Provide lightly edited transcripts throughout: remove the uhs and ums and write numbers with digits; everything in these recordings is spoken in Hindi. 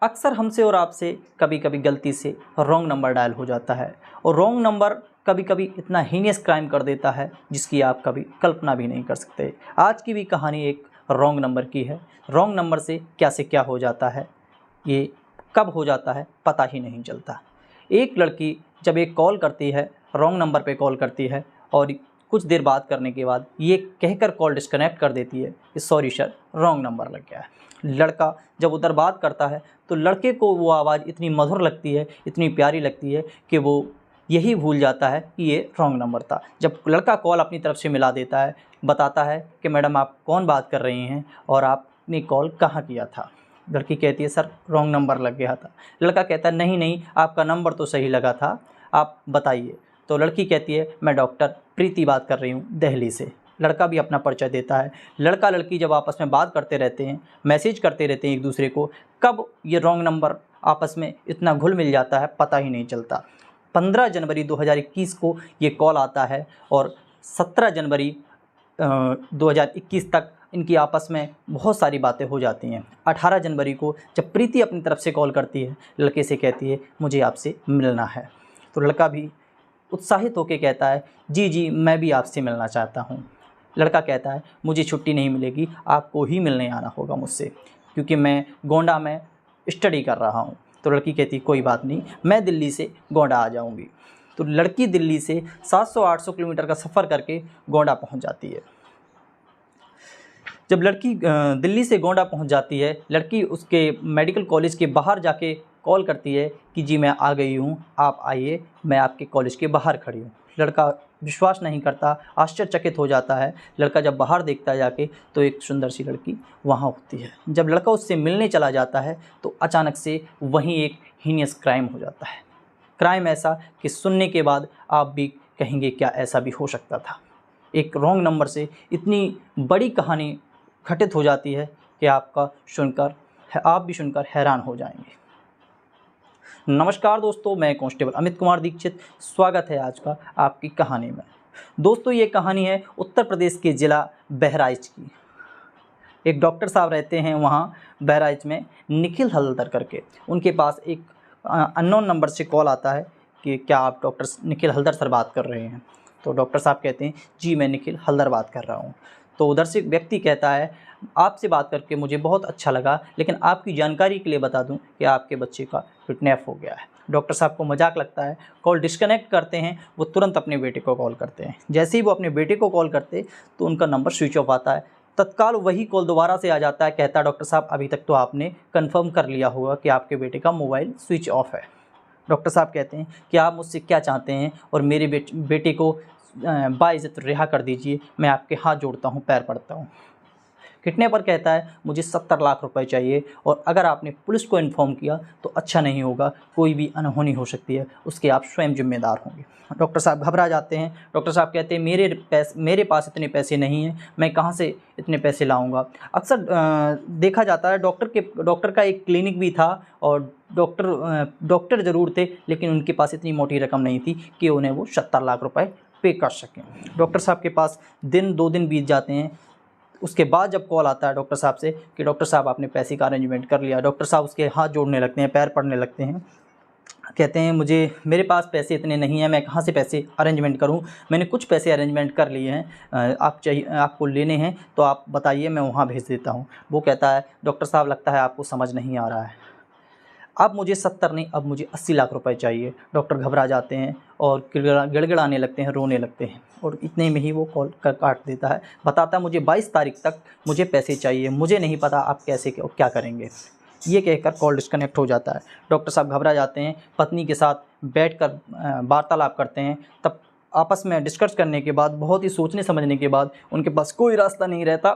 अक्सर हमसे और आपसे कभी कभी गलती से रॉन्ग नंबर डायल हो जाता है और रॉन्ग नंबर कभी कभी इतना हीनियस क्राइम कर देता है जिसकी आप कभी कल्पना भी नहीं कर सकते। आज की भी कहानी एक रॉन्ग नंबर की है। रॉन्ग नंबर से क्या हो जाता है, ये कब हो जाता है पता ही नहीं चलता। एक लड़की जब एक कॉल करती है, रॉन्ग नंबर पे कॉल करती है और कुछ देर बात करने के बाद ये कहकर कॉल डिस्कनेक्ट कर देती है कि सॉरी सर, रॉन्ग नंबर लग गया है। लड़का जब उधर बात करता है तो लड़के को वो आवाज़ इतनी मधुर लगती है, इतनी प्यारी लगती है कि वो यही भूल जाता है कि ये रॉन्ग नंबर था। जब लड़का कॉल अपनी तरफ से मिला देता है, बताता है कि मैडम आप कौन बात कर रही हैं और आपने कॉल कहाँ किया था। लड़की कहती है सर रॉन्ग नंबर लग गया था। लड़का कहता है नहीं नहीं, आपका नंबर तो सही लगा था, आप बताइए। तो लड़की कहती है मैं डॉक्टर प्रीति बात कर रही हूँ दिल्ली से। लड़का भी अपना परिचय देता है। लड़का लड़की जब आपस में बात करते रहते हैं, मैसेज करते रहते हैं एक दूसरे को, कब ये रॉन्ग नंबर आपस में इतना घुल मिल जाता है पता ही नहीं चलता। 15 जनवरी 2021 को ये कॉल आता है और 17 जनवरी 2021 तक इनकी आपस में बहुत सारी बातें हो जाती हैं। 18 जनवरी को जब प्रीति अपनी तरफ से कॉल करती है, लड़के से कहती है मुझे आपसे मिलना है। तो लड़का भी उत्साहित होकर कहता है जी जी मैं भी आपसे मिलना चाहता हूँ। लड़का कहता है मुझे छुट्टी नहीं मिलेगी, आपको ही मिलने आना होगा मुझसे, क्योंकि मैं गोंडा में स्टडी कर रहा हूँ। तो लड़की कहती कोई बात नहीं, मैं दिल्ली से गोंडा आ जाऊँगी। तो लड़की दिल्ली से 700-800 किलोमीटर का सफ़र करके गोंडा पहुँच जाती है। जब लड़की दिल्ली से गोंडा पहुंच जाती है, लड़की उसके मेडिकल कॉलेज के बाहर जाके कॉल करती है कि जी मैं आ गई हूं, आप आइए, मैं आपके कॉलेज के बाहर खड़ी हूं। लड़का विश्वास नहीं करता, आश्चर्यचकित हो जाता है। लड़का जब बाहर देखता है जाके तो एक सुंदर सी लड़की वहाँ होती है। जब लड़का उससे मिलने चला जाता है तो अचानक से वहीं एक हीनियस क्राइम हो जाता है। क्राइम ऐसा कि सुनने के बाद आप भी कहेंगे क्या ऐसा भी हो सकता था। एक रॉन्ग नंबर से इतनी बड़ी कहानी घटित हो जाती है कि आप भी सुनकर हैरान हो जाएंगे। नमस्कार दोस्तों, मैं कांस्टेबल अमित कुमार दीक्षित, स्वागत है आज का आपकी कहानी में। दोस्तों ये कहानी है उत्तर प्रदेश के ज़िला बहराइच की। एक डॉक्टर साहब रहते हैं वहाँ बहराइच में, निखिल हल्दर करके। उनके पास एक अननोन नंबर से कॉल आता है कि क्या आप डॉक्टर निखिल हल्दर सर बात कर रहे हैं। तो डॉक्टर साहब कहते हैं जी मैं निखिल हल्दर बात कर रहा हूँ। तो उधर से व्यक्ति कहता है आपसे बात करके मुझे बहुत अच्छा लगा, लेकिन आपकी जानकारी के लिए बता दूं कि आपके बच्चे का किडनैप हो गया है। डॉक्टर साहब को मजाक लगता है, कॉल डिस्कनेक्ट करते हैं। वो तुरंत अपने बेटे को कॉल करते हैं। जैसे ही वो अपने बेटे को कॉल करते तो उनका नंबर स्विच ऑफ आता है। तत्काल वही कॉल दोबारा से आ जाता है। कहता है डॉक्टर साहब अभी तक तो आपने कन्फर्म कर लिया होगा कि आपके बेटे का मोबाइल स्विच ऑफ है। डॉक्टर साहब कहते हैं कि आप मुझसे क्या चाहते हैं और मेरे बेटे को बाइज्जत रिहा कर दीजिए, मैं आपके हाथ जोड़ता हूँ, पैर पड़ता हूँ। किडनैपर कहता है मुझे 70 लाख रुपए चाहिए और अगर आपने पुलिस को इन्फॉर्म किया तो अच्छा नहीं होगा, कोई भी अनहोनी हो सकती है, उसके आप स्वयं जिम्मेदार होंगे। डॉक्टर साहब घबरा जाते हैं। डॉक्टर साहब कहते हैं मेरे पास इतने पैसे नहीं हैं, मैं कहाँ से इतने पैसे लाऊंगा। अक्सर देखा जाता है डॉक्टर का एक क्लिनिक भी था और डॉक्टर ज़रूर थे, लेकिन उनके पास इतनी मोटी रकम नहीं थी कि उन्हें वो 70 लाख रुपए पे कर सकें। डॉक्टर साहब के पास 2 दिन बीत जाते हैं। उसके बाद जब कॉल आता है डॉक्टर साहब से कि डॉक्टर साहब आपने पैसे का अरेंजमेंट कर लिया, डॉक्टर साहब उसके हाथ जोड़ने लगते हैं, पैर पड़ने लगते हैं। कहते हैं मेरे पास पैसे इतने नहीं हैं, मैं कहाँ से पैसे अरेंजमेंट करूँ, मैंने कुछ पैसे अरेंजमेंट कर लिए हैं, आपको लेने हैं तो आप बताइए, मैं वहाँ भेज देता हूँ। वो कहता है डॉक्टर साहब लगता है आपको समझ नहीं आ रहा है, अब मुझे 70 नहीं, अब मुझे 80 लाख रुपए चाहिए। डॉक्टर घबरा जाते हैं और गिड़गिड़ाने लगते हैं, रोने लगते हैं और इतने में ही वो कॉल काट देता है। बताता है मुझे 22 तारीख तक मुझे पैसे चाहिए, मुझे नहीं पता आप कैसे क्या करेंगे। ये कहकर कॉल डिस्कनेक्ट हो जाता है। डॉक्टर साहब घबरा जाते हैं, पत्नी के साथ बैठकर वार्तालाप करते हैं। तब आपस में डिस्कस करने के बाद, बहुत ही सोचने समझने के बाद उनके पास कोई रास्ता नहीं रहता,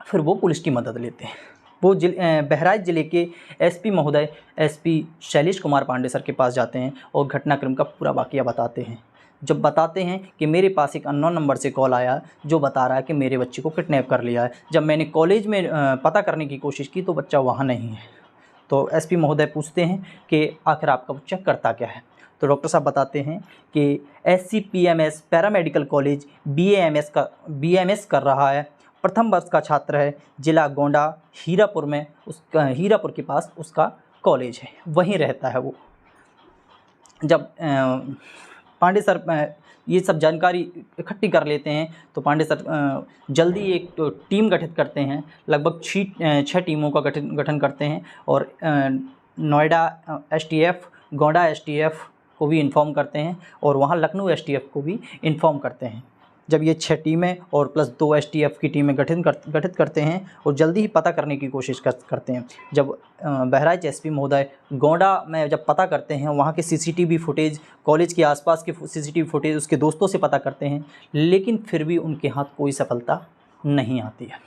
फिर वो पुलिस की मदद लेते हैं। वो बहराइच ज़िले के एसपी महोदय एसपी शैलेश कुमार पांडे सर के पास जाते हैं और घटनाक्रम का पूरा वाक़या बताते हैं। जब बताते हैं कि मेरे पास एक अननोन नंबर से कॉल आया जो बता रहा है कि मेरे बच्चे को किडनैप कर लिया है। जब मैंने कॉलेज में पता करने की कोशिश की तो बच्चा वहाँ नहीं है। तो एसपी महोदय पूछते हैं कि आखिर आपका बच्चा करता क्या है। तो डॉक्टर साहब बताते हैं कि SCPMS पैरामेडिकल कॉलेज BAMS कर रहा है, प्रथम वर्ष का छात्र है, ज़िला गोंडा हीरापुर के पास उसका कॉलेज है, वहीं रहता है वो। जब पांडे सर ये सब जानकारी इकट्ठी कर लेते हैं तो पांडे सर जल्दी एक टीम गठित करते हैं, लगभग 6 टीमों का गठन करते हैं और नोएडा एसटीएफ, गोंडा एसटीएफ को भी इन्फॉर्म करते हैं और वहाँ लखनऊ एसटीएफ को भी इन्फॉर्म करते हैं। जब ये 6 टीमें और प्लस 2 एसटीएफ की टीमें गठित करते हैं और जल्दी ही पता करने की कोशिश करते हैं। जब बहराइच एसपी महोदय गोंडा में जब पता करते हैं, वहाँ के सीसीटीवी फुटेज, कॉलेज के आसपास के सीसीटीवी फुटेज उसके दोस्तों से पता करते हैं, लेकिन फिर भी उनके हाथ कोई सफलता नहीं आती है।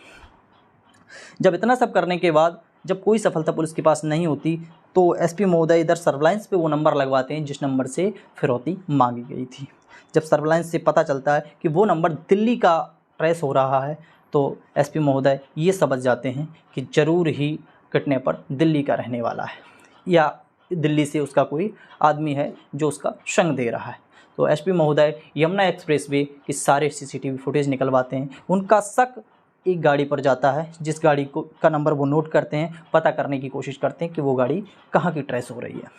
जब इतना सब करने के बाद जब कोई सफलता पुलिस के पास नहीं होती तो एसपी महोदय इधर सर्विलांस पे वो नंबर लगवाते हैं जिस नंबर से फिरौती मांगी गई थी। जब सर्विलांस से पता चलता है कि वो नंबर दिल्ली का ट्रेस हो रहा है तो एसपी महोदय ये समझ जाते हैं कि ज़रूर ही किडनैपर दिल्ली का रहने वाला है या दिल्ली से उसका कोई आदमी है जो उसका संग दे रहा है। तो एसपी महोदय यमुना एक्सप्रेसवे के सारे सीसीटीवी फुटेज निकलवाते हैं। उनका शक एक गाड़ी पर जाता है, जिस गाड़ी का नंबर वो नोट करते हैं, पता करने की कोशिश करते हैं कि वो गाड़ी कहाँ की ट्रेस हो रही है।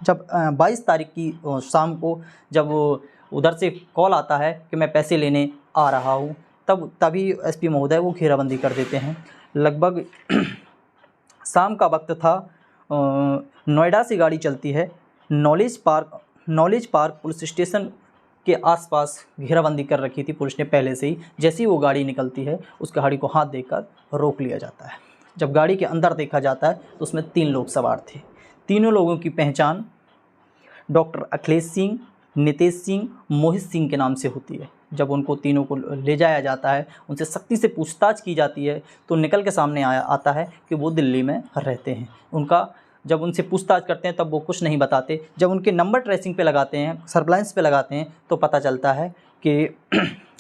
जब 22 तारीख की शाम को जब उधर से कॉल आता है कि मैं पैसे लेने आ रहा हूँ, तभी एसपी महोदय वो घेराबंदी कर देते हैं। लगभग शाम का वक्त था, नोएडा से गाड़ी चलती है, नॉलेज पार्क पुलिस स्टेशन के आसपास घेराबंदी कर रखी थी पुलिस ने पहले से ही। जैसे ही वो गाड़ी निकलती है उस गाड़ी को हाथ देकर रोक लिया जाता है। जब गाड़ी के अंदर देखा जाता है तो उसमें 3 लोग सवार थे। तीनों लोगों की पहचान डॉक्टर अखिलेश सिंह, नितेश सिंह, मोहित सिंह के नाम से होती है। जब उनको तीनों को ले जाया जाता है, उनसे सख्ती से पूछताछ की जाती है तो निकल के सामने आता है कि वो दिल्ली में रहते हैं। जब उनसे पूछताछ करते हैं तब वो कुछ नहीं बताते। जब उनके नंबर ट्रेसिंग पे लगाते हैं, सर्विलांस पे लगाते हैं तो पता चलता है कि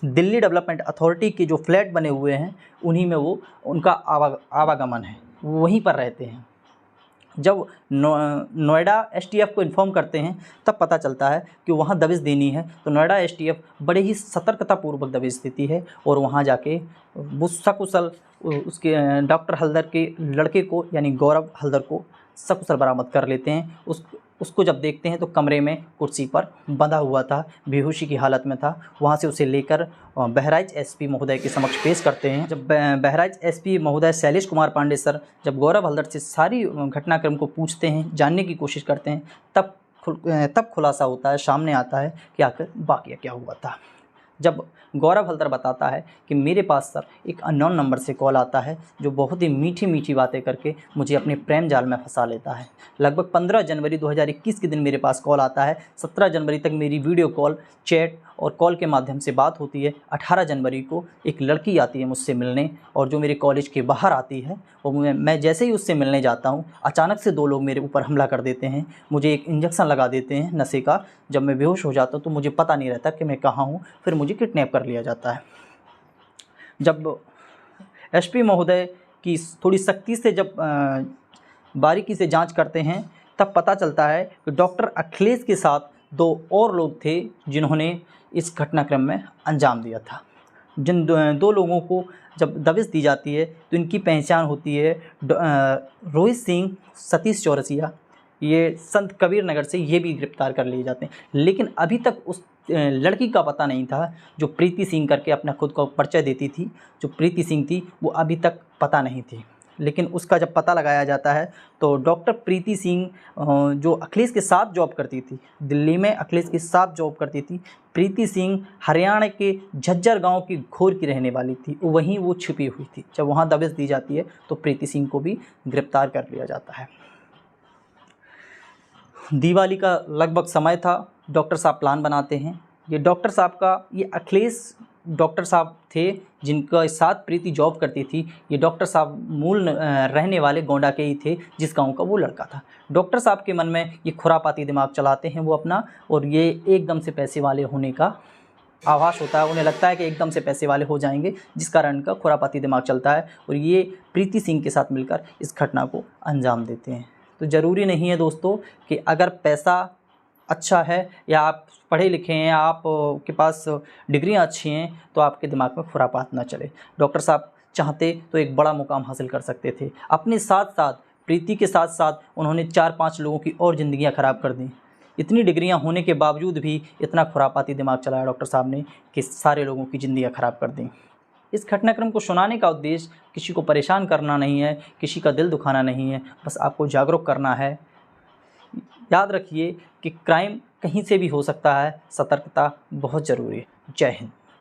दिल्ली डेवलपमेंट अथॉरिटी के जो फ्लैट बने हुए हैं उन्हीं में वो उनका आवागमन है, वो वहीं पर रहते हैं। जब नोएडा एसटीएफ को इन्फॉर्म करते हैं तब पता चलता है कि वहाँ दबिश देनी है। तो नोएडा एसटीएफ बड़े ही सतर्कतापूर्वक दबिश देती है और वहाँ जाके वो सकुशल उसके डॉक्टर हल्दर के लड़के को यानी गौरव हल्दर को सकुशल बरामद कर लेते हैं। उसको जब देखते हैं तो कमरे में कुर्सी पर बंधा हुआ था, बेहोशी की हालत में था। वहाँ से उसे लेकर बहराइच एसपी महोदय के समक्ष पेश करते हैं। जब बहराइच एसपी महोदय शैलेश कुमार पांडे सर जब गौरव हल्दर से सारी घटनाक्रम को पूछते हैं, जानने की कोशिश करते हैं, तब खुलासा होता है, सामने आता है कि आखिर वाकया क्या हुआ था। जब गौरव हल्दर बताता है कि मेरे पास सर एक अननोन नंबर से कॉल आता है जो बहुत ही मीठी मीठी बातें करके मुझे अपने प्रेम जाल में फंसा लेता है। लगभग 15 जनवरी 2021 के दिन मेरे पास कॉल आता है। 17 जनवरी तक मेरी वीडियो कॉल, चैट और कॉल के माध्यम से बात होती है। 18 जनवरी को एक लड़की आती है मुझसे मिलने और जो मेरे कॉलेज के बाहर आती है और मैं जैसे ही उससे मिलने जाता हूँ अचानक से 2 लोग मेरे ऊपर हमला कर देते हैं। मुझे एक इंजेक्शन लगा देते हैं नशे का। जब मैं बेहोश हो जाता हूँ तो मुझे पता नहीं रहता कि मैं कहाँ हूँ। फिर मुझे किडनैप कर लिया जाता है। जब एसपी महोदय की थोड़ी सख्ती से जब बारीकी से जांच करते हैं तब पता चलता है कि डॉक्टर अखिलेश के साथ 2 और लोग थे जिन्होंने इस घटनाक्रम में अंजाम दिया था। जिन 2 लोगों को जब दबिश दी जाती है तो इनकी पहचान होती है रोहित सिंह, सतीश चौरसिया। ये संत कबीर नगर से ये भी गिरफ्तार कर लिए जाते हैं। लेकिन अभी तक उस लड़की का पता नहीं था जो प्रीति सिंह करके अपना खुद को परिचय देती थी। जो प्रीति सिंह थी वो अभी तक पता नहीं थी। लेकिन उसका जब पता लगाया जाता है तो डॉक्टर प्रीति सिंह जो अखिलेश के साथ जॉब करती थी, दिल्ली में अखिलेश के साथ जॉब करती थी। प्रीति सिंह हरियाणा के झज्जर गांव की घोर की रहने वाली थी, वहीं वो छिपी हुई थी। जब वहां दबिश दी जाती है तो प्रीति सिंह को भी गिरफ्तार कर लिया जाता है। दिवाली का लगभग समय था। डॉक्टर साहब प्लान बनाते हैं। ये डॉक्टर साहब का, ये अखिलेश डॉक्टर साहब थे जिनका साथ प्रीति जॉब करती थी। ये डॉक्टर साहब मूल रहने वाले गोंडा के ही थे, जिस गांव का वो लड़का था। डॉक्टर साहब के मन में ये खुरापाती दिमाग चलाते हैं वो अपना, और ये एकदम से पैसे वाले होने का आभास होता है। उन्हें लगता है कि एकदम से पैसे वाले हो जाएंगे, जिस कारण इनका खुरापाती दिमाग चलता है और ये प्रीति सिंह के साथ मिलकर इस घटना को अंजाम देते हैं। तो ज़रूरी नहीं है दोस्तों कि अगर पैसा अच्छा है या आप पढ़े लिखे हैं, आप के पास डिग्रियां अच्छी हैं, तो आपके दिमाग में खुरापात ना चले। डॉक्टर साहब चाहते तो एक बड़ा मुकाम हासिल कर सकते थे। अपने साथ साथ प्रीति के साथ साथ उन्होंने 4-5 लोगों की और ज़िंदगियां ख़राब कर दी। इतनी डिग्रियां होने के बावजूद भी इतना खुरापाती दिमाग चलाया डॉक्टर साहब ने कि सारे लोगों की ज़िंदगियां ख़राब कर दी। इस घटनाक्रम को सुनाने का उद्देश्य किसी को परेशान करना नहीं है, किसी का दिल दुखाना नहीं है, बस आपको जागरूक करना है। याद रखिए कि क्राइम कहीं से भी हो सकता है, सतर्कता बहुत ज़रूरी है। जय हिंद।